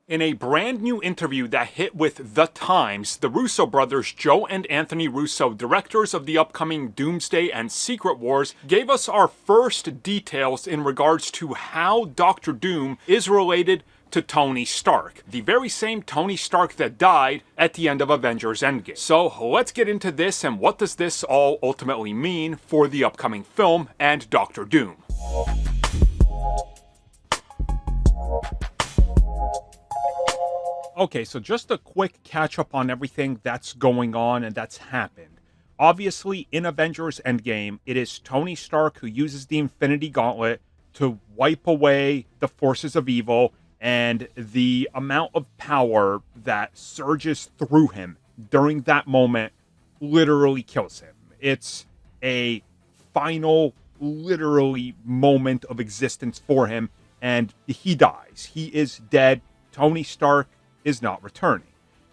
In a brand new interview that hit with The Times, the Russo brothers, Joe and Anthony Russo, directors of the upcoming Doomsday and Secret Wars, gave us our first details in regards to how Doctor Doom is related to Tony Stark, the very same Tony Stark that died at the end of Avengers Endgame. So let's get into this, and what does this all ultimately mean for the upcoming film and Doctor Doom. Okay, so just a quick catch up on everything that's going on and that's happened. Obviously, in Avengers Endgame, it is Tony Stark who uses the Infinity Gauntlet to wipe away the forces of evil, and the amount of power that surges through him during that moment literally kills him. It's a final, literally, moment of existence for him, and he dies. He is dead. Tony Stark is not returning.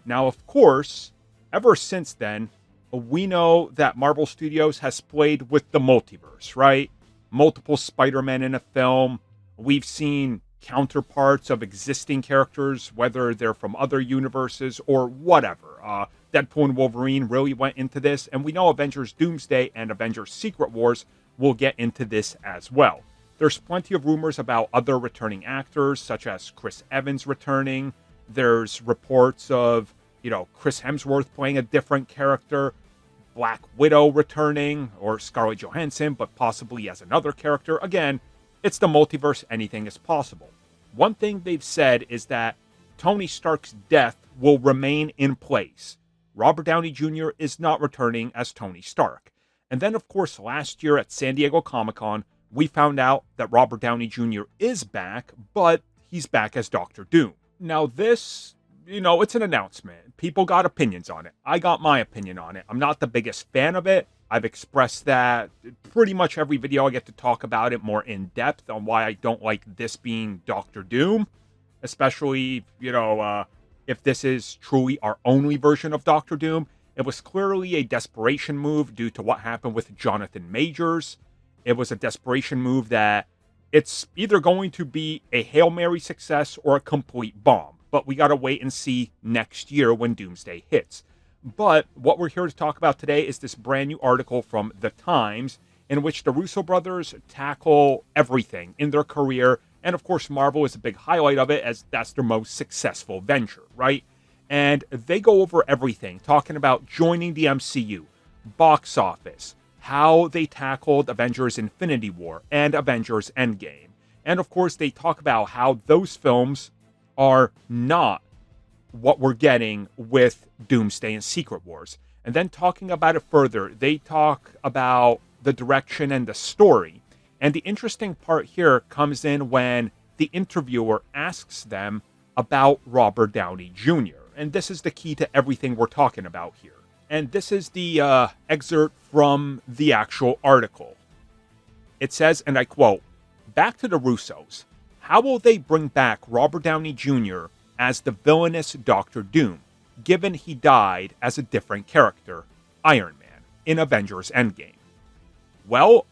Now, of course, ever since then, we know that Marvel Studios has played with the multiverse, right? Multiple Spider-Men in a film. We've seen counterparts of existing characters, whether they're from other universes or whatever. Deadpool and Wolverine really went into this, and we know Avengers Doomsday and Avengers Secret Wars will get into this as well. There's plenty of rumors about other returning actors, such as Chris Evans returning. There's reports of, Chris Hemsworth playing a different character, Black Widow returning, or Scarlett Johansson, but possibly as another character. Again, it's the multiverse, anything is possible. One thing they've said is that Tony Stark's death will remain in place. Robert Downey Jr. is not returning as Tony Stark. And then, of course, last year at San Diego Comic-Con, we found out that Robert Downey Jr. is back, but he's back as Doctor Doom. Now this, it's an announcement. People got opinions on it. I got my opinion on it. I'm not the biggest fan of it. I've expressed that pretty much every video. I get to talk about it more in depth on why I don't like this being Doctor Doom. Especially, if this is truly our only version of Doctor Doom. It was clearly a desperation move due to what happened with Jonathan Majors. It was a desperation move that it's either going to be a Hail Mary success or a complete bomb. But we got to wait and see next year when Doomsday hits. But what we're here to talk about today is this brand new article from The Times, in which the Russo brothers tackle everything in their career. And of course, Marvel is a big highlight of it, as that's their most successful venture, right? And they go over everything, talking about joining the MCU, box office, how they tackled Avengers Infinity War and Avengers Endgame. And of course, they talk about how those films are not what we're getting with Doomsday and Secret Wars. And then talking about it further, they talk about the direction and the story. And the interesting part here comes in when the interviewer asks them about Robert Downey Jr. And this is the key to everything we're talking about here. And this is the excerpt from the actual article. It says, and I quote, "Back to the Russos. How will they bring back Robert Downey Jr. as the villainous Doctor Doom, given he died as a different character, Iron Man, in Avengers Endgame? Well,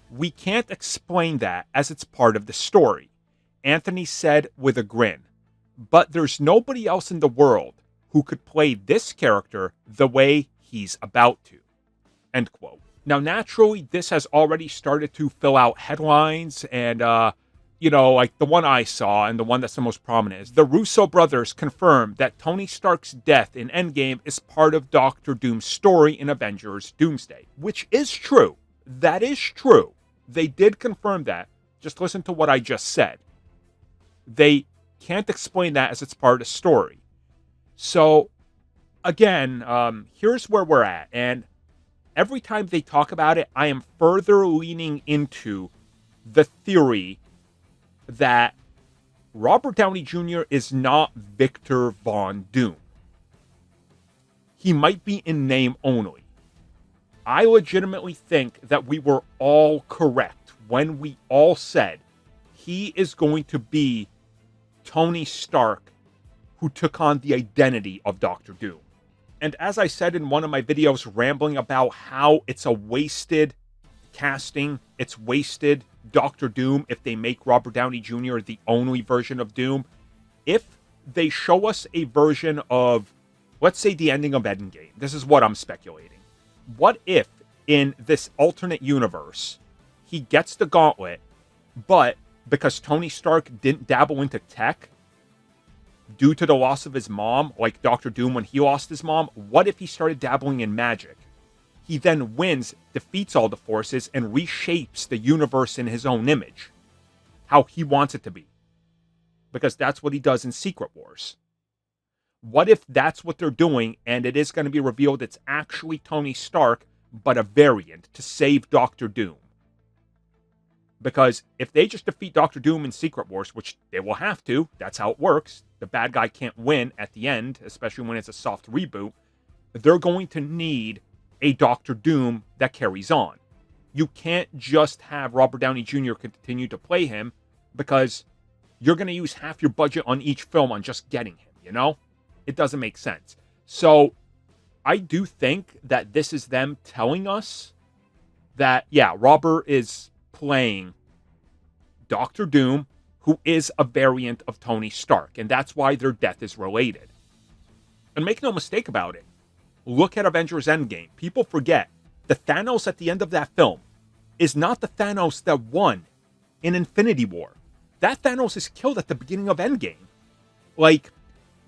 we can't explain that as it's part of the story," Anthony said with a grin. "But there's nobody else in the world who could play this character the way he's about to." End quote. Now, naturally, this has already started to fill out headlines, and, like the one I saw and the one that's the most prominent is the Russo brothers confirmed that Tony Stark's death in Endgame is part of Doctor Doom's story in Avengers Doomsday, which is true. That is true. They did confirm that. Just listen to what I just said. They can't explain that as it's part of the story. So, again, here's where we're at. And every time they talk about it, I am further leaning into the theory that Robert Downey Jr. is not Victor Von Doom. He might be in name only. I legitimately think that we were all correct when we all said he is going to be Tony Stark who took on the identity of Doctor Doom. And as I said in one of my videos rambling about how it's a wasted casting, it's wasted Doctor Doom if they make Robert Downey Jr. the only version of Doom, if they show us a version of, let's say, the ending of Endgame. This is what I'm speculating. What if, in this alternate universe, he gets the gauntlet, but because Tony Stark didn't dabble into tech, due to the loss of his mom, like Doctor Doom when he lost his mom, what if he started dabbling in magic? He then wins, defeats all the forces, and reshapes the universe in his own image. How he wants it to be. Because that's what he does in Secret Wars. What if that's what they're doing, and it is going to be revealed it's actually Tony Stark, but a variant to save Doctor Doom? Because if they just defeat Doctor Doom in Secret Wars, which they will have to, that's how it works, the bad guy can't win at the end, especially when it's a soft reboot, they're going to need a Doctor Doom that carries on. You can't just have Robert Downey Jr. continue to play him, because you're going to use half your budget on each film on just getting him, you know? It doesn't make sense. So, I do think that this is them telling us that, yeah, Robert is playing Doctor Doom, who is a variant of Tony Stark, and that's why their death is related. And make no mistake about it, look at Avengers Endgame. People forget, the Thanos at the end of that film is not the Thanos that won in Infinity War. That Thanos is killed at the beginning of Endgame. Like,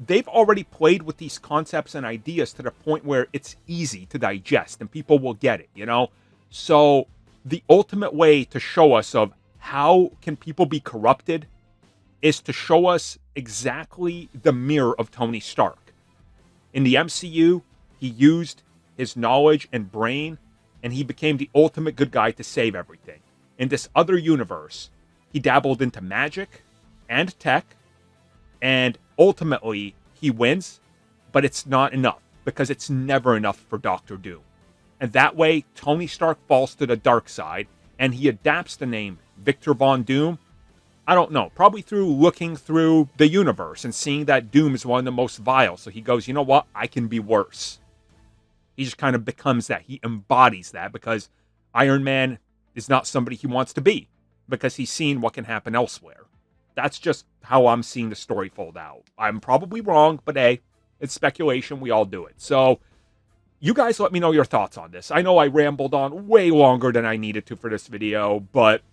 they've already played with these concepts and ideas to the point where it's easy to digest and people will get it, you know? So, the ultimate way to show us of how can people be corrupted is to show us exactly the mirror of Tony Stark. In the MCU, he used his knowledge and brain, and he became the ultimate good guy to save everything. In this other universe, he dabbled into magic and tech, and ultimately, he wins, but it's not enough, because it's never enough for Doctor Doom. And that way, Tony Stark falls to the dark side, and he adapts the name Victor Von Doom. I don't know, probably through looking through the universe and seeing that Doom is one of the most vile. So he goes, you know what? I can be worse. He just kind of becomes that. He embodies that, because Iron Man is not somebody he wants to be, because he's seen what can happen elsewhere. That's just how I'm seeing the story fold out. I'm probably wrong, but hey, it's speculation. We all do it. So, you guys let me know your thoughts on this. I know I rambled on way longer than I needed to for this video, but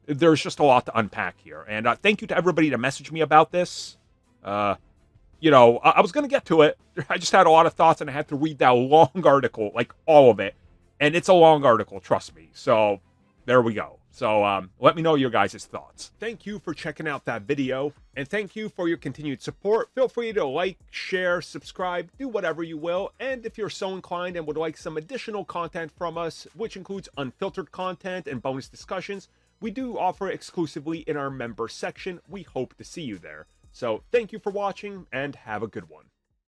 there's just a lot to unpack here. And thank you to everybody that messaged me about this. You know, I was going to get to it. I just had a lot of thoughts, and I had to read that long article, like all of it. And it's a long article, trust me. So, there we go. So, let me know your guys' thoughts. Thank you for checking out that video, and thank you for your continued support. Feel free to like, share, subscribe, do whatever you will, and if you're so inclined and would like some additional content from us, which includes unfiltered content and bonus discussions, we do offer exclusively in our member section. We hope to see you there. So, thank you for watching, and have a good one.